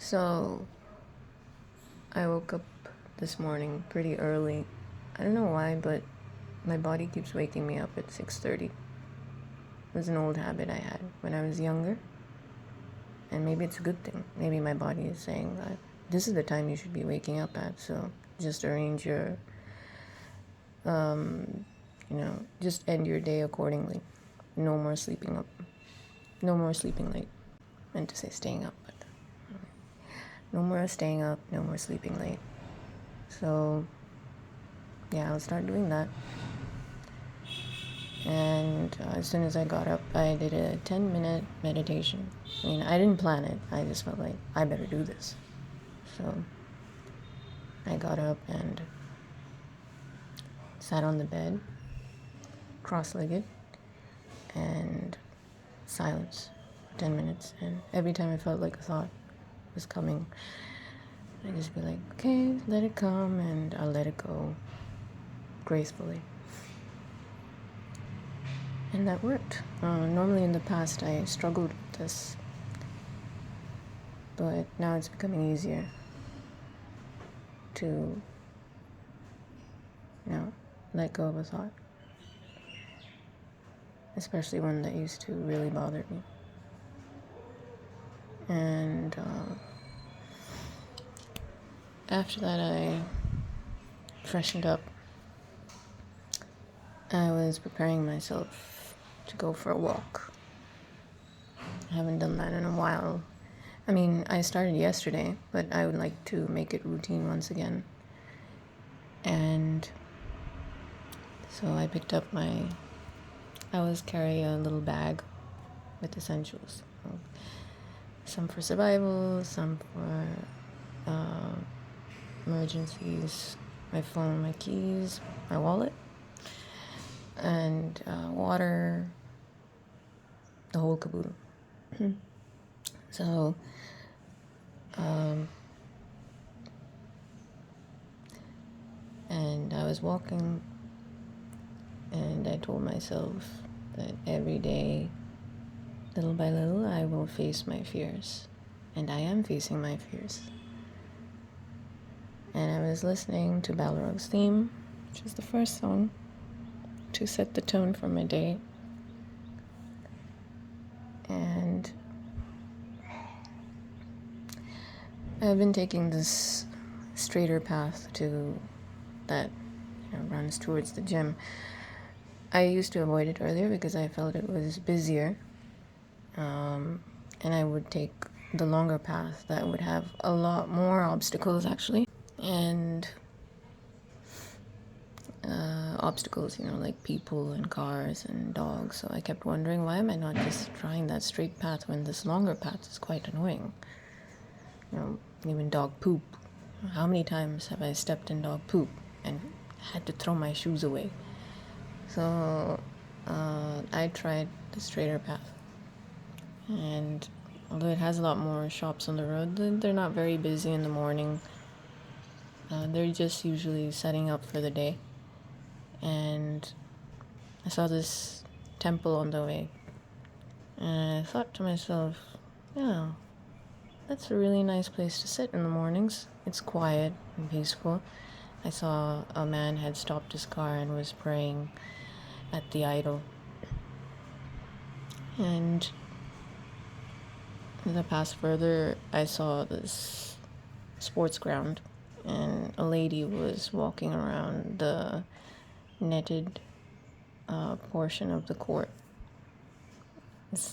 So I woke up this morning pretty early. I don't know why, but my body keeps waking me up at 6:30. It was an old habit I had when I was younger. And maybe it's a good thing. Maybe my body is saying that this is the time you should be waking up at. So just arrange your, just end your day accordingly. No more sleeping up. No more sleeping late. Meant to say staying up, but no more staying up, no more sleeping late. So yeah, I'll start doing that. And as soon as I got up, I did a 10-minute meditation. I mean, I didn't plan it. I just felt like I better do this. So I got up and sat on the bed, cross-legged, and silence for 10 minutes. And every time I felt like a thought was coming, I'd just be like, okay, let it come, and I'll let it go gracefully. And that worked. Normally in the past I struggled with this, but now it's becoming easier to, let go of a thought, especially one that used to really bother me. And after that I freshened up. I was preparing myself to go for a walk. I haven't done that in a while. I mean, I started yesterday, but I would like to make it routine once again. And so I picked up I always carry a little bag with essentials. Some for survival, some for emergencies, my phone, my keys, my wallet, and water, the whole caboodle. So and I was walking, and I told myself that every day, little by little, I will face my fears. And I am facing my fears. And I was listening to Balrog's theme, which is the first song, to set the tone for my day. And I've been taking this straighter path that runs towards the gym. I used to avoid it earlier because I felt it was busier, and I would take the longer path that would have a lot more obstacles, actually, and obstacles, like people and cars and dogs. So I kept wondering, why am I not just trying that straight path when this longer path is quite annoying? Even dog poop. How many times have I stepped in dog poop and had to throw my shoes away? So I tried the straighter path. And although it has a lot more shops on the road, they're not very busy in the morning. They're just usually setting up for the day. And I saw this temple on the way. And I thought to myself, yeah, that's a really nice place to sit in the mornings. It's quiet and peaceful. I saw a man had stopped his car and was praying at the idol. And as I passed further, I saw this sports ground, and a lady was walking around the netted portion of the court.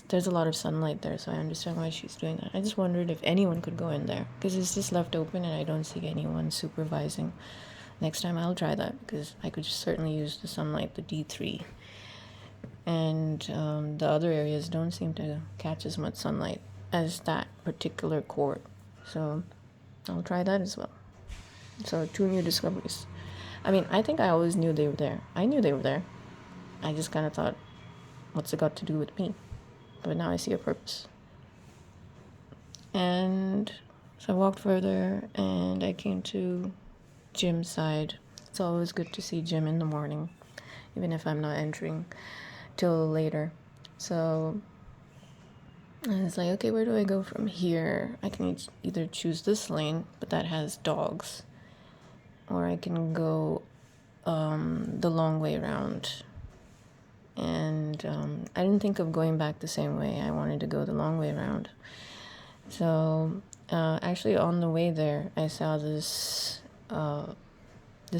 There's a lot of sunlight there, so I understand why she's doing that. I just wondered if anyone could go in there, because it's just left open and I don't see anyone supervising. Next time I'll try that, because I could certainly use the sunlight, the D3. And the other areas don't seem to catch as much sunlight as that particular court. So I'll try that as well. So 2 new discoveries. I mean, I think I always knew they were there. I knew they were there. I just kind of thought, what's it got to do with me? But now I see a purpose. And so I walked further and I came to gym side. It's always good to see gym in the morning, even if I'm not entering till later. So And it's like, okay, where do I go from here? I can either choose this lane, but that has dogs, or I can go the long way around. And I didn't think of going back the same way. I wanted to go the long way around. So actually, on the way there, I saw this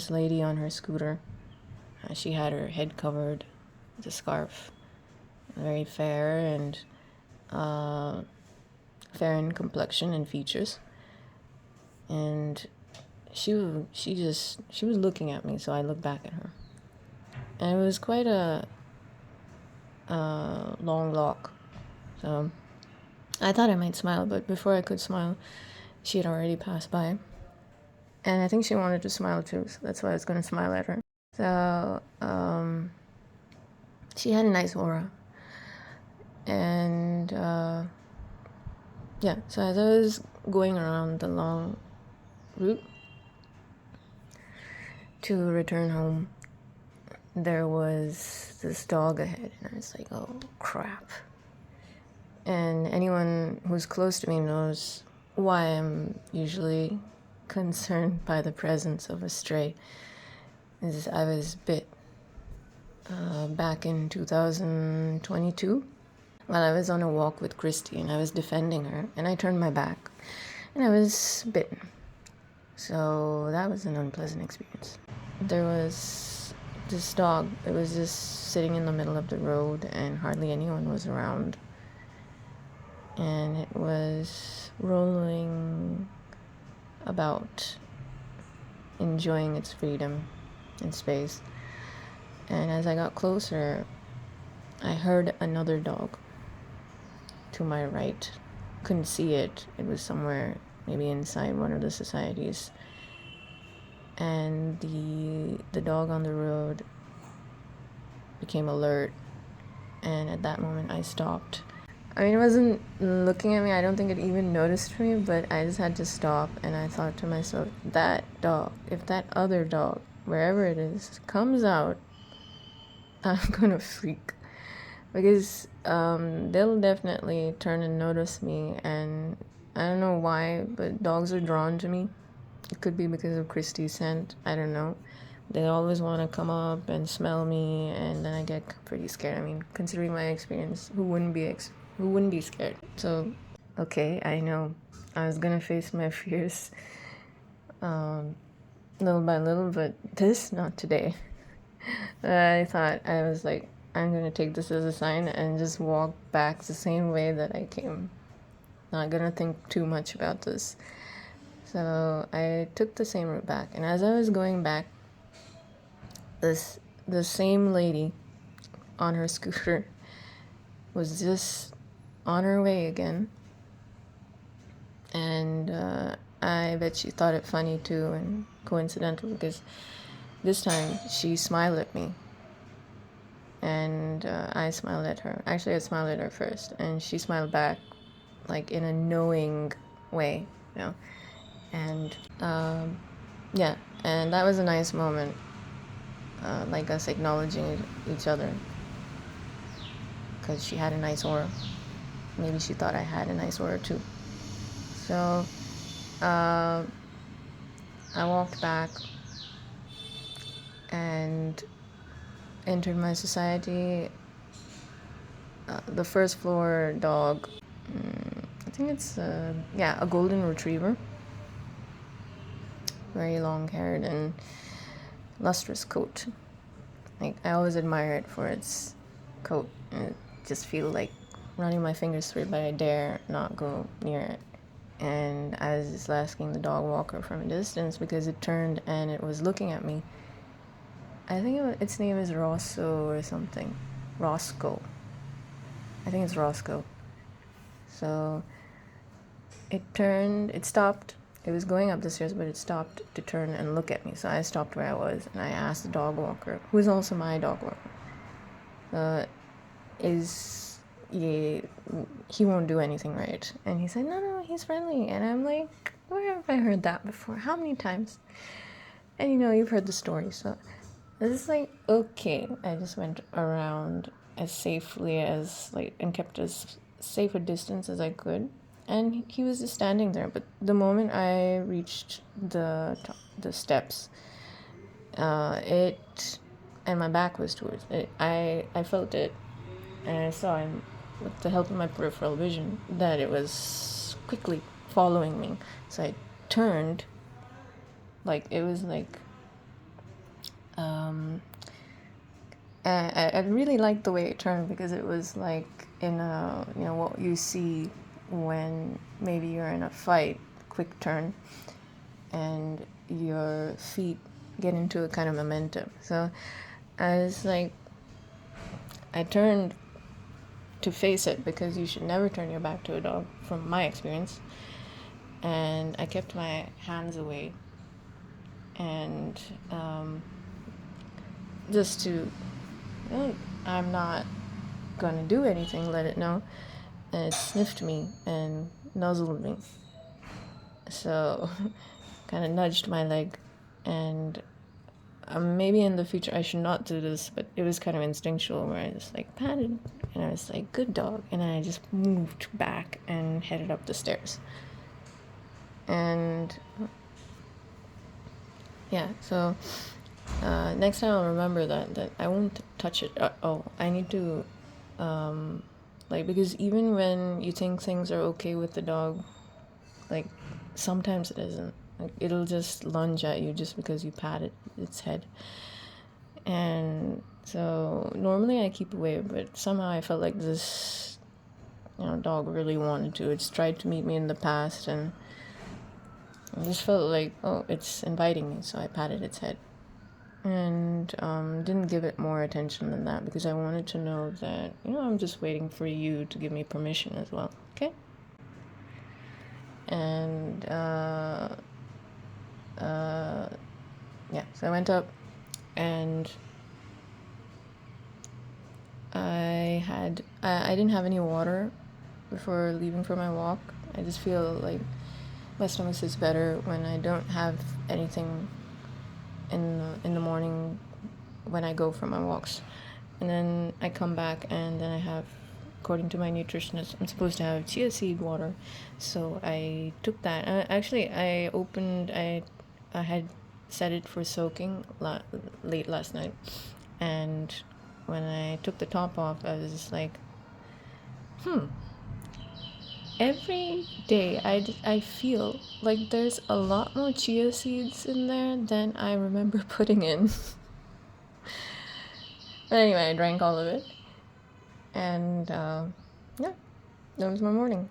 lady on her scooter. She had her head covered with a scarf, very fair and fair in complexion and features, and she was looking at me, so I looked back at her, and it was quite a long walk, so I thought I might smile, but before I could smile, she had already passed by, and I think she wanted to smile too, so that's why I was going to smile at her. So she had a nice aura, and yeah, so as I was going around the long route to return home, there was this dog ahead, and I was like, oh crap. And anyone who's close to me knows why I'm usually concerned by the presence of a stray. Is I was bit back in 2022 while I was on a walk with Christy, and I was defending her, and I turned my back and I was bitten. So that was an unpleasant experience. There was this dog. It was just sitting in the middle of the road, and hardly anyone was around. And it was rolling about, enjoying its freedom and space. And as I got closer, I heard another dog to my right. Couldn't see it. It was somewhere maybe inside one of the societies. And the dog on the road became alert, and at that moment I stopped. I mean, it wasn't looking at me. I don't think it even noticed me, but I just had to stop, and I thought to myself, that dog, if that other dog, wherever it is, comes out, I'm gonna freak. Because they'll definitely turn and notice me, and I don't know why, but dogs are drawn to me. It could be because of Christie's scent. I don't know. They always want to come up and smell me, and then I get pretty scared. I mean, considering my experience, who wouldn't be scared? So, okay, I know I was gonna face my fears, little by little, but not today. I thought, I was like, I'm gonna take this as a sign and just walk back the same way that I came. Not gonna think too much about this. So I took the same route back, and as I was going back, the same lady on her scooter was just on her way again, and I bet she thought it funny too and coincidental, because this time she smiled at me, and I smiled at her. Actually, I smiled at her first, and she smiled back, like in a knowing way, you know. And yeah, and that was a nice moment, like us acknowledging each other, because she had a nice aura. Maybe she thought I had a nice aura too. So I walked back and entered my society. The first floor dog, I think it's a golden retriever, very long haired and lustrous coat. Like, I always admire it for its coat, and it just feel like running my fingers through it, but I dare not go near it. And I was just asking the dog walker from a distance, because it turned and it was looking at me. I think its name is Rosso or something. Roscoe. I think it's Roscoe. So it turned, it stopped. It was going up the stairs, but it stopped to turn and look at me. So I stopped where I was, and I asked the dog walker, who is also my dog walker, he won't do anything, right? And he said, no, he's friendly. And I'm like, where have I heard that before? How many times? And you've heard the story. So it's like, okay. I just went around as safely as, and kept as safe a distance as I could, and he was just standing there. But the moment I reached the steps, it and my back was towards it. I felt it, and I saw him with the help of my peripheral vision that it was quickly following me. So I turned, like it was like I really liked the way it turned, because it was like in a, what you see when maybe you're in a fight, quick turn, and your feet get into a kind of momentum. So I was like, I turned to face it, because you should never turn your back to a dog from my experience, and I kept my hands away, and just to, I'm not gonna do anything, let it know. And it sniffed me and nuzzled me, so kind of nudged my leg. And maybe in the future I should not do this, but it was kind of instinctual, where I just like patted, and I was like, good dog, and then I just moved back and headed up the stairs. And yeah, so next time I'll remember that I won't touch it. I need to because even when you think things are okay with the dog, like sometimes it isn't. Like, it'll just lunge at you just because you pat its head. And so normally I keep away, but somehow I felt like this dog really wanted to. It's tried to meet me in the past, and I just felt like, oh, it's inviting me, so I patted its head. And didn't give it more attention than that, because I wanted to know that, I'm just waiting for you to give me permission as well, okay? And yeah, so I went up, and I didn't have any water before leaving for my walk. I just feel like my stomach is better when I don't have anything in the morning when I go for my walks. And then I come back, and then I have, according to my nutritionist, I'm supposed to have chia seed water. So I took that. I had set it for soaking late last night, and when I took the top off, I was just like, every day I feel like there's a lot more chia seeds in there than I remember putting in. But anyway, I drank all of it, and yeah, that was my morning.